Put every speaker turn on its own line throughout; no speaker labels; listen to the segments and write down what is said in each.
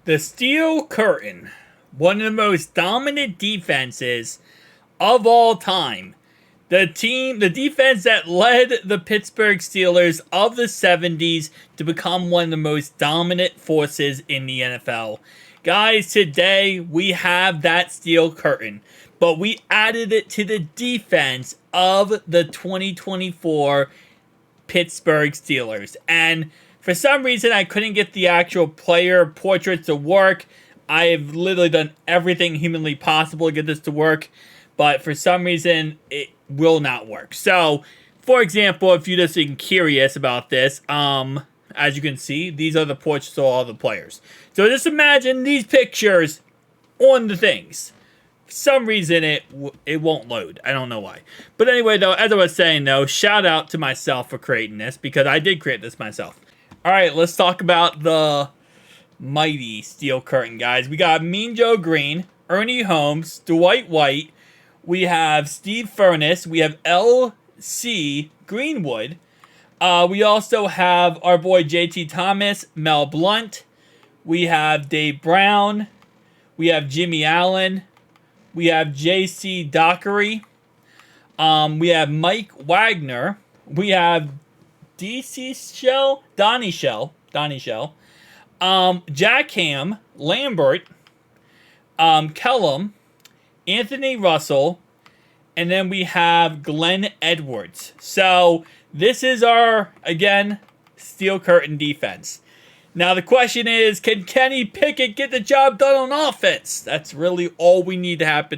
The Steel Curtain, one of the most dominant defenses of all time. The defense that led the Pittsburgh Steelers of the 70s to become one of the most dominant forces in the NFL. Guys, today we have that Steel Curtain, but we added it to the defense of the 2024 Pittsburgh Steelers. And for some reason, I couldn't get the actual player portraits to work. I have literally done everything humanly possible to get this to work, but for some reason, it will not work. So, for example, if you're just curious about this, as you can see, these are the portraits of all the players. So just imagine these pictures on the things. For some reason, it won't load. I don't know why. But anyway, though, as I was saying, though, shout out to myself for creating this, because I did create this myself. Alright, let's talk about the mighty Steel Curtain, guys. We got Mean Joe Green, Ernie Holmes, Dwight White. We have Steve Furness. We have L.C. Greenwood. We also have our boy J.T. Thomas, Mel Blount. We have Dave Brown. We have Jimmy Allen. We have J.C. Dockery. We have Mike Wagner. We have Donnie Shell. Jack Ham, Lambert, Kellum, Anthony Russell, and then we have Glenn Edwards. So this is our, again, Steel Curtain defense. Now the question is, can Kenny Pickett get the job done on offense? That's really all we need to have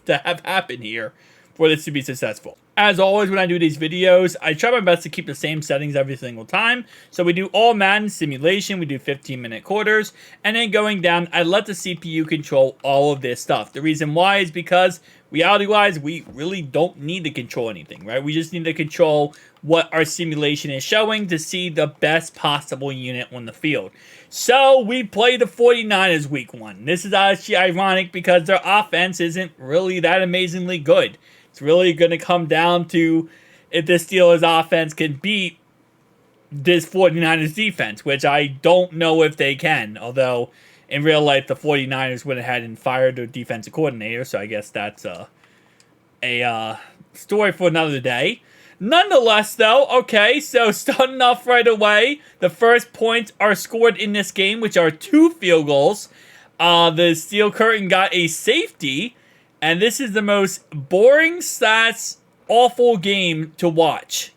happen here for this to be successful. As always, when I do these videos, I try my best to keep the same settings every single time. So we do all Madden simulation, we do 15-minute quarters, and then going down, I let the CPU control all of this stuff. The reason why is because, reality-wise, we really don't need to control anything, right? We just need to control what our simulation is showing to see the best possible unit on the field. So we play the 49ers week 1. This is actually ironic because their offense isn't really that amazingly good. It's really going to come down to if the Steelers offense can beat this 49ers defense, which I don't know if they can. Although, in real life, the 49ers went ahead and fired their defensive coordinator, so I guess that's a story for another day. Nonetheless, though, okay, so starting off right away, the first points are scored in this game, which are 2 field goals. The Steel Curtain got a safety. And this is the most boring / awful game to watch.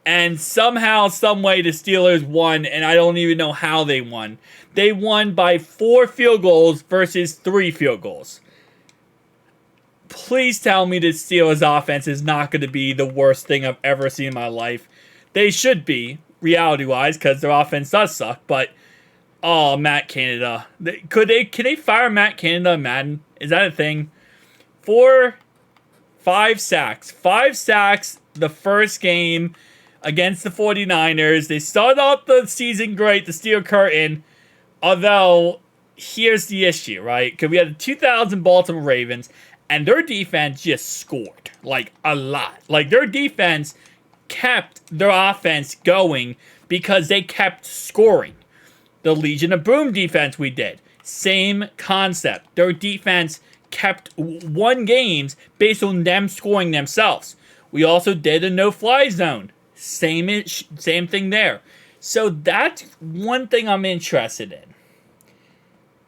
And somehow, someway, the Steelers won, and I don't even know how they won. They won by 4 field goals versus 3 field goals. Please tell me the Steelers offense is not going to be the worst thing I've ever seen in my life. They should be, reality-wise, because their offense does suck, but oh, Matt Canada. Can they fire Matt Canada in Madden? Is that a thing? 5 sacks. 5 sacks the first game against the 49ers. They started off the season great, the Steel Curtain. Although, here's the issue, right? Because we had the 2000 Baltimore Ravens, and their defense just scored. Like, a lot. Like, their defense kept their offense going because they kept scoring. The Legion of Boom defense we did. Same concept. Their defense kept won games based on them scoring themselves. We also did a no-fly zone. Same thing there. So that's one thing I'm interested in.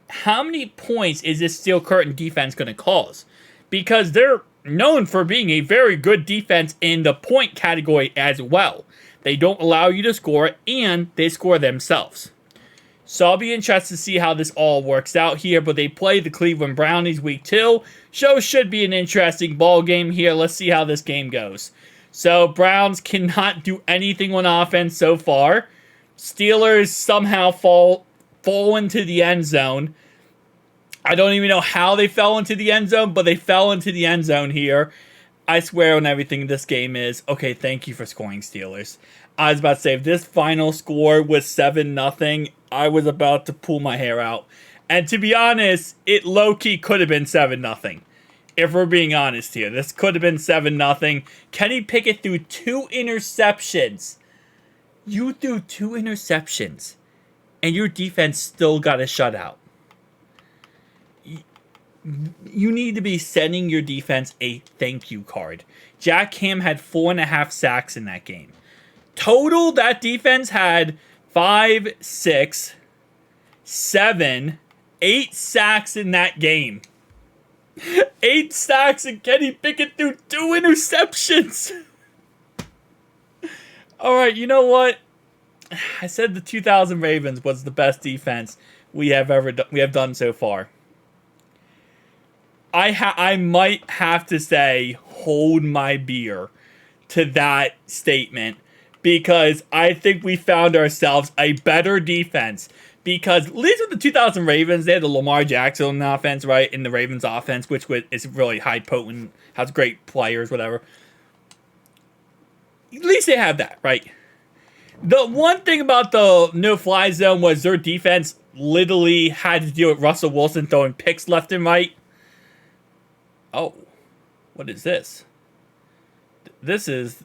How many points is this Steel Curtain defense going to cause? Because they're known for being a very good defense in the point category as well. They don't allow you to score, and they score themselves. So I'll be interested to see how this all works out here, but they play the Cleveland Brownies week 2. Should be an interesting ball game here. Let's see how this game goes. So Browns cannot do anything on offense so far. Steelers somehow fall into the end zone. I don't even know how they fell into the end zone, but they fell into the end zone here. I swear on everything this game is. Okay, thank you for scoring, Steelers. I was about to say, if this final score was 7-0, I was about to pull my hair out. And to be honest, it low-key could have been 7-0. If we're being honest here. This could have been 7-0. Kenny Pickett threw 2 interceptions. You threw 2 interceptions. And your defense still got a shutout. you need to be sending your defense a thank you card. Jack Ham had 4.5 sacks in that game. Total, that defense had 5, 6, 7, 8 sacks in that game. 8 sacks, and Kenny Pickett threw 2 interceptions. Alright, you know what? I said the 2000 Ravens was the best defense we have done so far. I might have to say, hold my beer to that statement, because I think we found ourselves a better defense. Because at least with the 2000 Ravens, they had the Lamar Jackson on the offense, right? In the Ravens offense, which is really high potent, has great players, whatever. At least they have that, right? The one thing about the no-fly zone was their defense literally had to deal with Russell Wilson throwing picks left and right. Oh, what is this? This is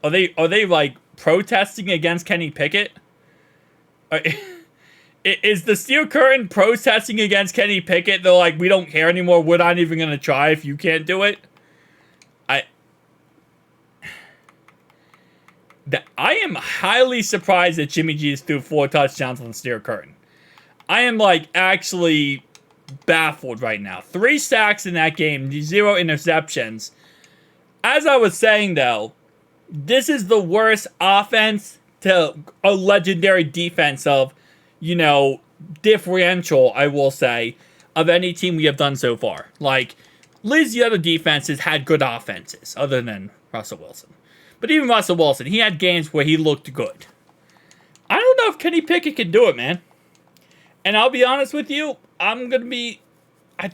are they like protesting against Kenny Pickett? Is the Steel Curtain protesting against Kenny Pickett? They're like, we don't care anymore. We're not even gonna try if you can't do it. I am highly surprised that Jimmy G threw 4 touchdowns on the Steel Curtain. I am like actually baffled right now. 3 sacks in that game, 0 interceptions. As I was saying though, this is the worst offense to a legendary defense of, differential, I will say, of any team we have done so far. Like, at least the other defenses had good offenses, other than Russell Wilson. But even Russell Wilson, he had games where he looked good. I don't know if Kenny Pickett can do it, man. And I'll be honest with you, I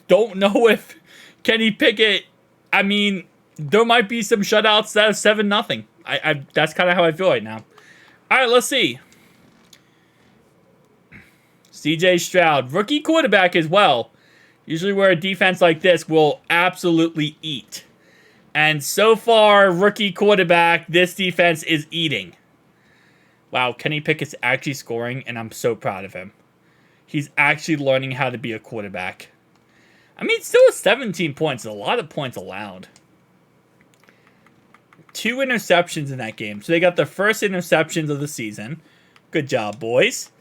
don't know if Kenny Pickett, there might be some shutouts that are 7-0. That's kind of how I feel right now. All right, let's see. CJ Stroud, rookie quarterback as well. Usually where a defense like this will absolutely eat. And so far, rookie quarterback, this defense is eating. Wow, Kenny Pickett's actually scoring, and I'm so proud of him. He's actually learning how to be a quarterback. Still 17 points. A lot of points allowed. 2 interceptions in that game. So they got the first interceptions of the season. Good job, boys.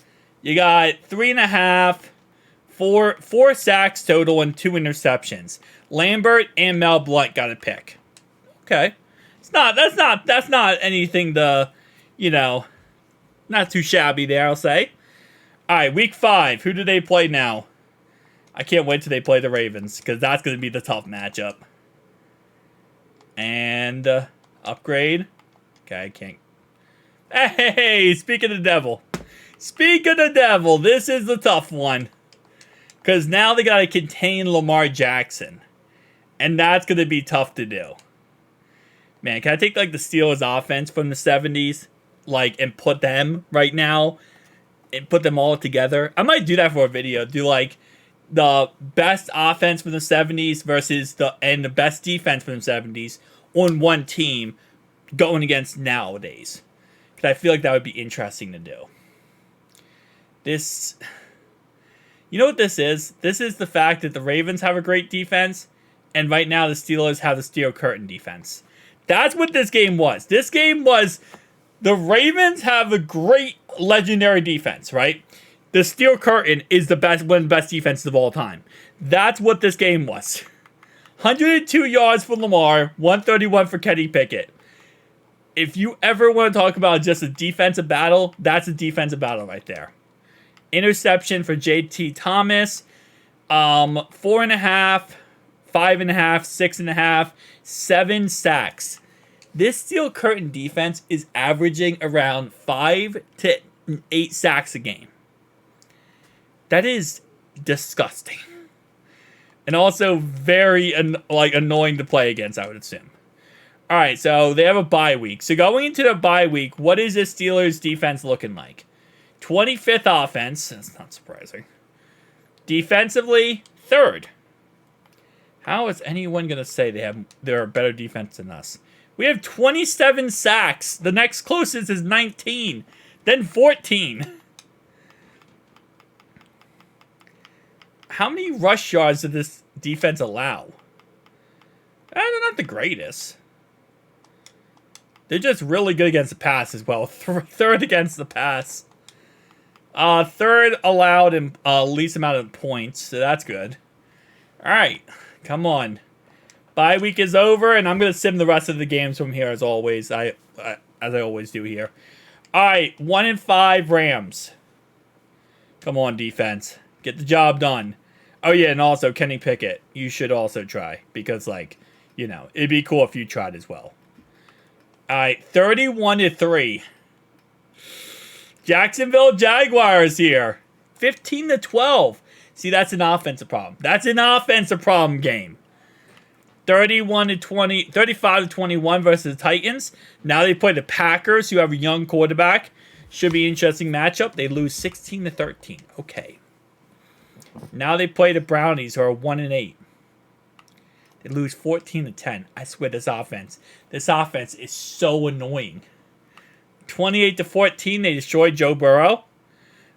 You got 3.5, 4 sacks total, and 2 interceptions. Lambert and Mel Blount got a pick. Okay. That's not anything to, not too shabby there, I'll say. All right, week 5. Who do they play now? I can't wait till they play the Ravens, because that's going to be the tough matchup. And upgrade. Okay, I can't. Hey, speak of the devil. Speak of the devil. This is the tough one. Because now they got to contain Lamar Jackson. And that's going to be tough to do. Man, can I take, the Steelers offense from the 70s, and put them right now, and put them all together? I might do that for a video. Do, the best offense from the 70s versus the best defense from the 70s on one team going against nowadays. Because I feel like that would be interesting to do. This... You know what this is? This is the fact that the Ravens have a great defense, and right now the Steelers have the Steel Curtain defense. That's what this game was. This game was the Ravens have a great legendary defense, right? The Steel Curtain is one of the best defenses of all time. That's what this game was. 102 yards for Lamar, 131 for Kenny Pickett. If you ever want to talk about just a defensive battle, that's a defensive battle right there. Interception for JT Thomas. 4.5, 5.5, 6.5, 7 sacks. This Steel Curtain defense is averaging around 5 to 8 sacks a game. That is disgusting. And also very annoying to play against, I would assume. All right, so they have a bye week. So going into the bye week, what is the Steelers defense looking like? 25th offense. That's not surprising. Defensively, 3rd. How is anyone going to say they're a better defense than us? We have 27 sacks. The next closest is 19. Then 14. How many rush yards did this defense allow? They're not the greatest. They're just really good against the pass as well. Third against the pass. Third allowed in least amount of points, so that's good. All right, come on. Bye week is over, and I'm gonna sim the rest of the games from here as always. As I always do here. All right, 1-5 Rams. Come on, defense, get the job done. Oh yeah, and also Kenny Pickett, you should also try because it'd be cool if you tried as well. All right, 31-3. Jacksonville Jaguars here. 15-12. See, that's an offensive problem. That's an offensive problem game. 35-21 versus the Titans. Now they play the Packers, who have a young quarterback. Should be an interesting matchup. They lose 16-13. Okay. Now they play the Brownies, who are 1-8. They lose 14-10. I swear this offense is so annoying. 28-14, they destroyed Joe Burrow.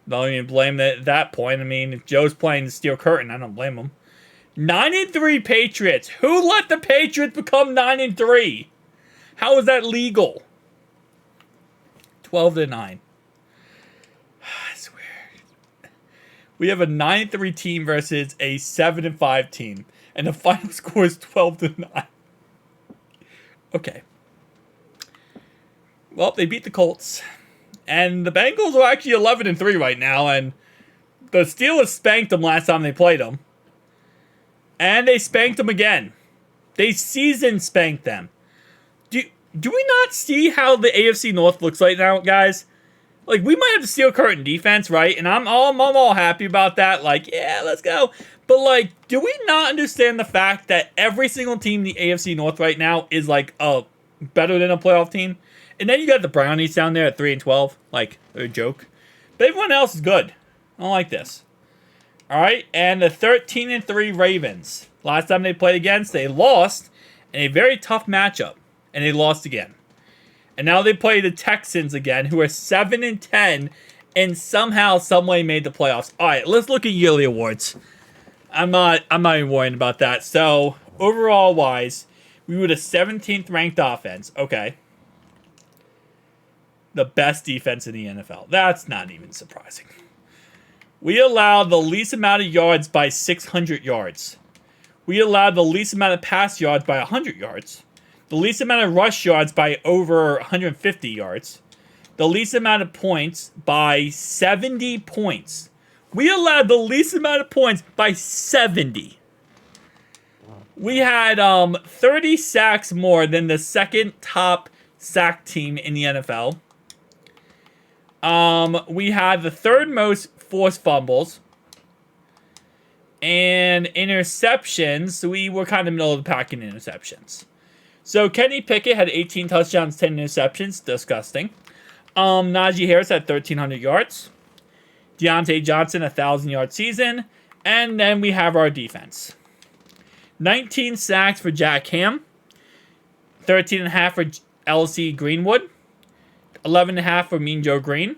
Don't even blame them at that point. I mean, if Joe's playing the steel curtain, I don't blame him. 9-3 Patriots. Who let the Patriots become 9-3? How is that legal? 12-9. I swear. We have a 9-3 team versus a 7-5 team. And the final score is 12-9. Okay. Well, they beat the Colts. And the Bengals are actually 11-3 right now. And the Steelers spanked them last time they played them. And they spanked them again. They season spanked them. Do we not see how the AFC North looks right now, guys? Like, we might have the steel curtain defense, right? And I'm all happy about that. Like, yeah, let's go. But, like, do we not understand the fact that every single team in the AFC North right now is, like, better than a playoff team? And then you got the Brownies down there at 3-12. Like, they're a joke. But everyone else is good. I don't like this. All right, and the 13-3 Ravens. Last time they played against, they lost in a very tough matchup. And they lost again. And now they play the Texans again, who are 7-10, and somehow, someway made the playoffs. All right, let's look at yearly awards. I'm not even worrying about that. So, overall wise, we were the 17th ranked offense. Okay. The best defense in the NFL. That's not even surprising. We allowed the least amount of yards by 600 yards. We allowed the least amount of pass yards by 100 yards. The least amount of rush yards by over 150 yards. The least amount of points by 70 points. We allowed the least amount of points by 70. We had 30 sacks more than the second top sack team in the NFL. We had the third most forced fumbles. And interceptions, we were kind of middle of the pack in interceptions. So Kenny Pickett had 18 touchdowns, 10 interceptions. Disgusting. Najee Harris had 1,300 yards. Deontay Johnson, 1,000-yard season. And then we have our defense. 19 sacks for Jack Ham. 13.5 for L.C. Greenwood. 11.5 for Mean Joe Green.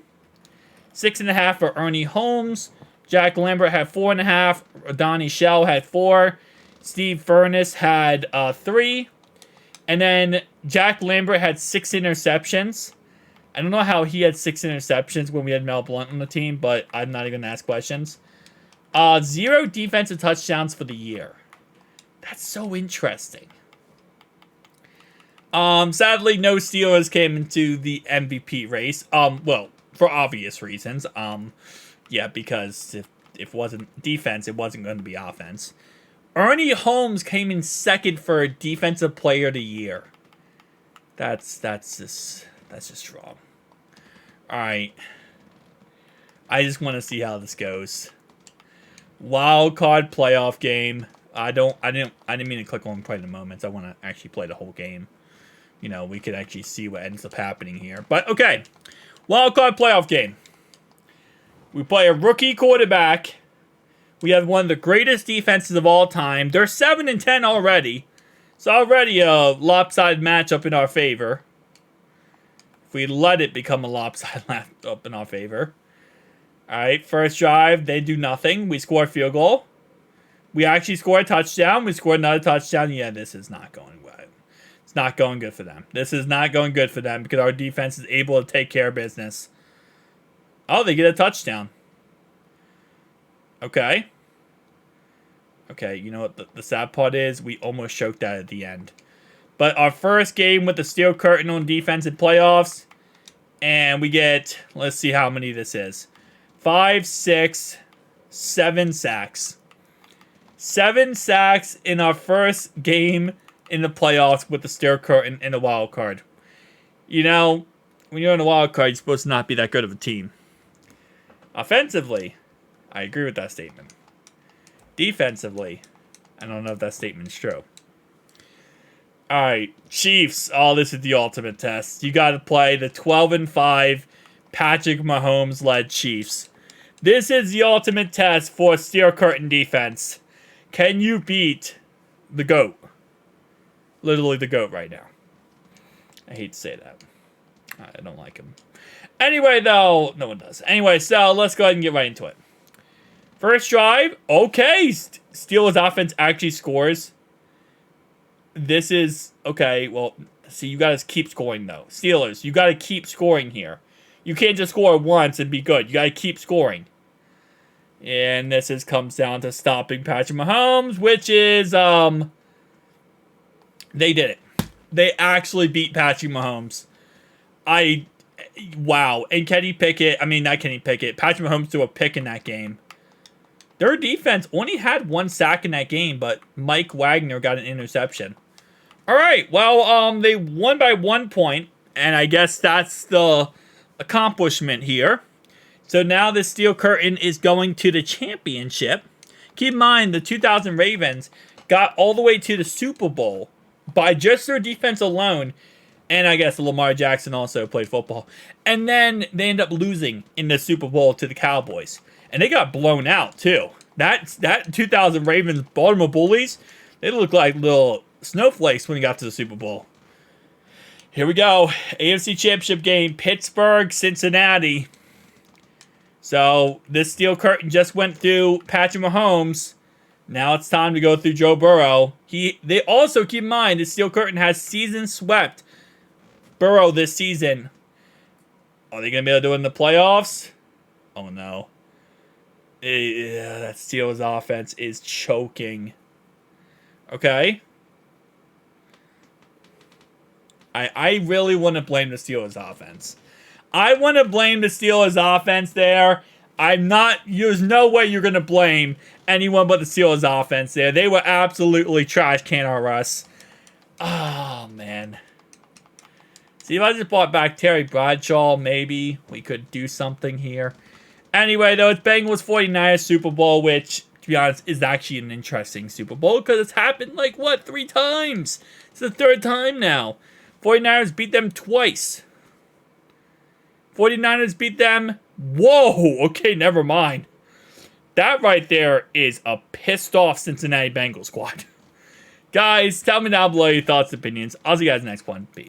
6.5 for Ernie Holmes. Jack Lambert had 4.5. Donnie Shell had 4. Steve Furness had 3. And then Jack Lambert had 6 interceptions. I don't know how he had 6 interceptions when we had Mel Blount on the team, but I'm not even going to ask questions. 0 defensive touchdowns for the year. That's so interesting. Sadly, no Steelers came into the MVP race. Well, for obvious reasons. Yeah, because if it wasn't defense, it wasn't going to be offense. Ernie Holmes came in second for Defensive Player of the Year. That's just wrong. All right. I just want to see how this goes. Wild card playoff game. I didn't mean to click on play the moments. I want to actually play the whole game. You know, we could actually see what ends up happening here. But okay. Wild card playoff game. We play a rookie quarterback. We have one of the greatest defenses of all time. They're 7-10 already. It's already a lopsided matchup in our favor. If we let it become a lopsided matchup in our favor. Alright, first drive, they do nothing. We score a field goal. We actually scored a touchdown. We scored another touchdown. Yeah, this is not going well. It's not going good for them. This is not going good for them because our defense is able to take care of business. Oh, they get a touchdown. Okay. Okay, you know what the sad part is? We almost choked that at the end. But our first game with the steel curtain on defense in playoffs. And we get, let's see how many this is. 5, 6, 7 sacks. 7 sacks in our first game in the playoffs with the steel curtain and the wild card. You know, when you're in the wild card, you're supposed to not be that good of a team. Offensively, I agree with that statement. Defensively, I don't know if that statement's true. Alright, Chiefs. Oh, this is the ultimate test. You got to play the 12-5 Patrick Mahomes-led Chiefs. This is the ultimate test for steel curtain defense. Can you beat the GOAT? Literally the GOAT right now. I hate to say that. I don't like him. Anyway, though, no one does. Anyway, so let's go ahead and get right into it. First drive, okay. Steelers offense actually scores. This is, okay, well, see, you got to keep scoring, though. Steelers, you got to keep scoring here. You can't just score once and be good. You got to keep scoring. And this comes down to stopping Patrick Mahomes, which is, they did it. They actually beat Patrick Mahomes. Wow. And Kenny Pickett, not Kenny Pickett, Patrick Mahomes threw a pick in that game. Their defense only had 1 sack in that game, but Mike Wagner got an interception. All right, well, they won by 1 point, and I guess that's the accomplishment here. So now the steel curtain is going to the championship. Keep in mind, the 2000 Ravens got all the way to the Super Bowl by just their defense alone, and I guess Lamar Jackson also played football. And then they end up losing in the Super Bowl to the Cowboys. And they got blown out, too. That 2000 Ravens Baltimore Bullies, they look like little snowflakes when they got to the Super Bowl. Here we go. AFC Championship game, Pittsburgh, Cincinnati. So this steel curtain just went through Patrick Mahomes. Now it's time to go through Joe Burrow. They also, keep in mind, the steel curtain has season swept Burrow this season. Are they going to be able to do it in the playoffs? Oh, no. Yeah, that Steelers offense is choking. Okay. I really want to blame the Steelers offense. I want to blame the Steelers offense there. There's no way you're going to blame anyone but the Steelers offense there. They were absolutely trash can on us. Oh, man. See, if I just brought back Terry Bradshaw, maybe we could do something here. Anyway, though, it's Bengals 49ers Super Bowl, which, to be honest, is actually an interesting Super Bowl because it's happened, 3 times? It's the 3rd time now. 49ers beat them twice. 49ers beat them. Whoa, okay, never mind. That right there is a pissed off Cincinnati Bengals squad. Guys, tell me down below your thoughts and opinions. I'll see you guys next one. Peace.